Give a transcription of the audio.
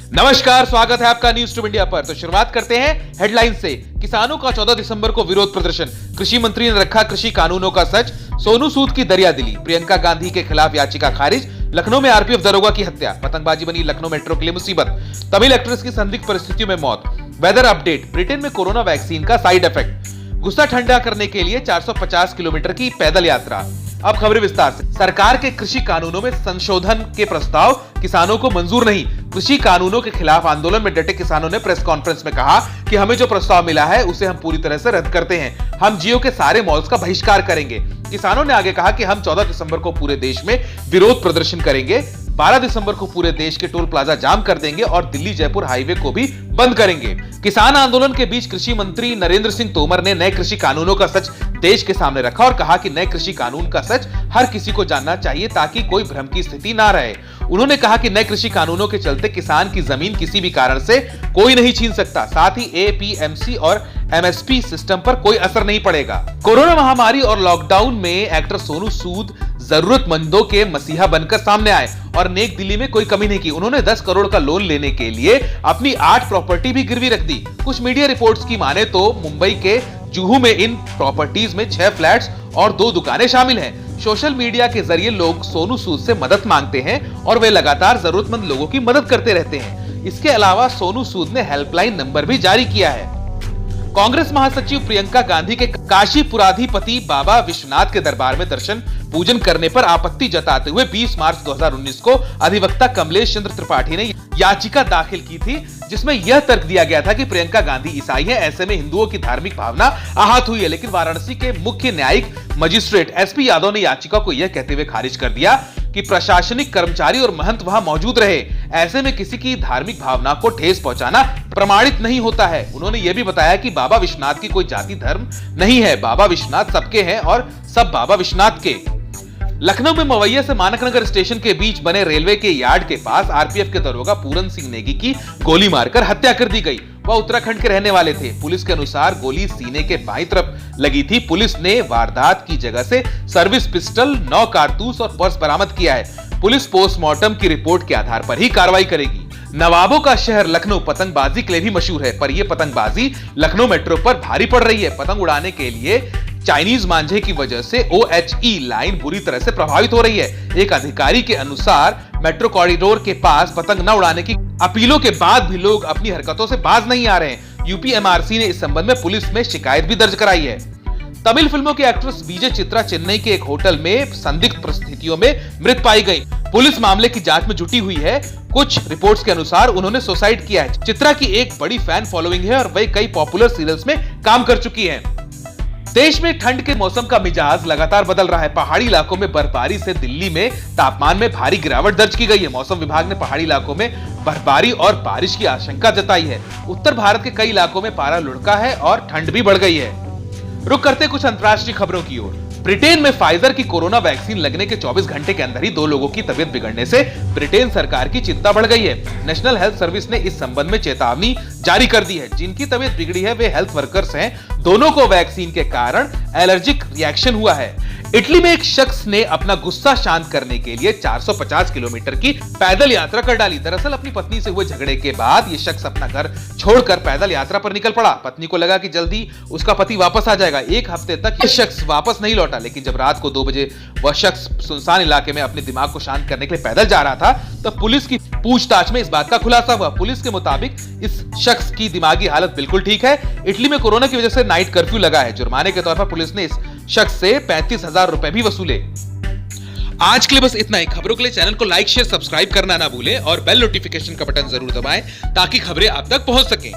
नमस्कार, स्वागत है आपका न्यूज टू इंडिया पर। तो शुरुआत करते हैं हेडलाइन से। किसानों का 14 दिसंबर को विरोध प्रदर्शन, कृषि मंत्री ने रखा कृषि कानूनों का सच, सोनू सूद की दरियादिली, प्रियंका गांधी के खिलाफ याचिका खारिज, लखनऊ में आरपीएफ दरोगा की हत्या, पतंगबाजी बनी लखनऊ मेट्रो के लिए मुसीबत, तमिल एक्ट्रेस की संदिग्ध परिस्थितियों में मौत, वेदर अपडेट, ब्रिटेन में कोरोना वैक्सीन का साइड इफेक्ट, गुस्सा ठंडा करने के लिए 450 किलोमीटर की पैदल यात्रा। अब खबरें विस्तार से। सरकार के कृषि कानूनों में संशोधन के प्रस्ताव किसानों को मंजूर नहीं। कृषि कानूनों के खिलाफ आंदोलन में डटे किसानों ने प्रेस कॉन्फ्रेंस में कहा कि हमें जो प्रस्ताव मिला है उसे हम पूरी तरह से रद्द करते हैं। हम जियो के सारे मॉल्स का बहिष्कार करेंगे। किसानों ने आगे कहा कि हम 14 दिसंबर को पूरे देश में विरोध प्रदर्शन करेंगे, 12 दिसंबर को पूरे देश के टोल प्लाजा जाम कर देंगे और दिल्ली जयपुर हाईवे को भी बंद करेंगे। किसान आंदोलन के बीच कृषि मंत्री नरेंद्र सिंह तोमर ने नए कृषि कानूनों का सच देश के सामने रखा और कहा कि नए कृषि कानून का सच हर किसी को जानना चाहिए ताकि कोई भ्रम की स्थिति ना रहे। उन्होंने कहा कि नए कृषि कानूनों के चलते किसान की जमीन किसी भी कारण से कोई नहीं छीन सकता, साथ ही एपीएमसी और एमएसपी सिस्टम पर कोई असर नहीं पड़ेगा। कोरोना महामारी और लॉकडाउन में एक्टर सोनू सूद जरूरतमंदों के मसीहा बनकर सामने आए और नेक दिल्ली में कोई कमी नहीं की। उन्होंने 10 करोड़ का लोन लेने के लिए अपनी 8 प्रॉपर्टी भी गिरवी रख दी। कुछ मीडिया रिपोर्ट्स की माने तो मुंबई के जुहू में इन प्रॉपर्टीज में 6 फ्लैट्स और 2 दुकानें शामिल हैं। सोशल मीडिया के जरिए लोग सोनू सूद से मदद मांगते हैं और वे लगातार जरूरतमंद लोगों की मदद करते रहते हैं। इसके अलावा सोनू सूद ने हेल्पलाइन नंबर भी जारी किया है। कांग्रेस महासचिव प्रियंका गांधी के काशीपुराधिपति बाबा विश्वनाथ के दरबार में दर्शन पूजन करने पर आपत्ति जताते हुए 20 मार्च 2019 को अधिवक्ता कमलेश चंद्र त्रिपाठी ने याचिका दाखिल की थी, जिसमें यह तर्क दिया गया था कि प्रियंका गांधी ईसाई है, ऐसे में हिंदुओं की धार्मिक भावना आहत हुई है। लेकिन वाराणसी के मुख्य न्यायिक मजिस्ट्रेट एसपी यादव ने याचिका को यह कहते हुए खारिज कर दिया कि प्रशासनिक कर्मचारी और महंत वहां मौजूद रहे, ऐसे में किसी की धार्मिक भावना को ठेस पहुंचाना प्रमाणित नहीं होता है। उन्होंने यह भी बताया कि बाबा विश्वनाथ की कोई जाति धर्म नहीं है, बाबा विश्वनाथ सबके हैं और सब बाबा विश्वनाथ के। लखनऊ में मवैया से मानकनगर स्टेशन के बीच बने रेलवे के यार्ड के पास आरपीएफ के दरोगा पूरन सिंह नेगी की गोली मारकर हत्या कर दी गई। वह उत्तराखंड के रहने वाले थे। पुलिस के अनुसार गोली सीने के बाईं तरफ लगी थी। पुलिस ने वारदात की जगह से सर्विस पिस्टल, 9 कारतूस और पर्स बरामद किया है। पुलिस पोस्टमार्टम की रिपोर्ट के आधार पर ही कार्रवाई करेगी। नवाबों का शहर लखनऊ पतंगबाजी के लिए भी मशहूर है, पर यह पतंगबाजी लखनऊ मेट्रो पर भारी पड़ रही है। पतंग उड़ाने के लिए चाइनीज मांझे की वजह से ओएचई लाइन बुरी तरह से प्रभावित हो रही है। एक अधिकारी के अनुसार मेट्रो कॉरिडोर के पास पतंग न उड़ाने की अपीलों के बाद भी लोग अपनी हरकतों से बाज नहीं आ रहे हैं। यूपीएमआरसी ने इस संबंध में पुलिस में शिकायत भी दर्ज कराई है। तमिल फिल्मों की एक्ट्रेस विजय चित्रा चेन्नई के एक होटल में संदिग्ध परिस्थितियों में मृत पाई गई। पुलिस मामले की जांच में जुटी हुई है। कुछ रिपोर्ट्स के अनुसार उन्होंने सुसाइड किया है। चित्रा की एक बड़ी फैन फॉलोइंग है और वह कई पॉपुलर सीरियल्स में काम कर चुकी है। देश में ठंड के मौसम का मिजाज लगातार बदल रहा है। पहाड़ी इलाकों में बर्फबारी से दिल्ली में तापमान में भारी गिरावट दर्ज की गई है। मौसम विभाग ने पहाड़ी इलाकों में बर्फबारी और बारिश की आशंका जताई है। उत्तर भारत के कई इलाकों में पारा लुढ़का है और ठंड भी बढ़ गई है। रुक करते कुछ अंतर्राष्ट्रीय खबरों की ओर। ब्रिटेन में फाइजर की कोरोना वैक्सीन लगने के 24 घंटे के अंदर ही 2 लोगों की तबीयत बिगड़ने से ब्रिटेन सरकार की चिंता बढ़ गई है। नेशनल हेल्थ सर्विस ने इस संबंध में चेतावनी जारी कर दी है। जिनकी तबीयत बिगड़ी है वे हेल्थ वर्कर्स हैं। दोनों को वैक्सीन के कारण एलर्जिक रिएक्शन हुआ है। इटली में एक शख्स ने अपना गुस्सा शांत करने के लिए 450 किलोमीटर की पैदल यात्रा कर डाली। दरअसल अपनी पत्नी से हुए झगड़े के बाद ये शख्स अपना घर छोड़कर पैदल यात्रा पर निकल पड़ा। पत्नी को लगा कि जल्दी उसका पति वापस आ जाएगा। 1 हफ्ते तक ये शख्स वापस नहीं लौटा, लेकिन जब रात को 2 बजे वह शख्स सुनसान इलाके में अपने दिमाग को शांत करने के लिए पैदल जा रहा था, तब पुलिस की पूछताछ में इस बात का खुलासा हुआ। पुलिस के मुताबिक इस शख्स की दिमागी हालत बिल्कुल ठीक है। इटली में कोरोना की वजह से नाइट कर्फ्यू लगा है। जुर्माने के तौर पर पुलिस ने इस शख्स से 35,000 रुपए भी वसूले। आज के लिए बस इतना ही। खबरों के लिए चैनल को लाइक, शेयर, सब्सक्राइब करना ना भूलें और बेल नोटिफिकेशन का बटन जरूर दबाएं ताकि खबरें आप तक पहुंच सकें।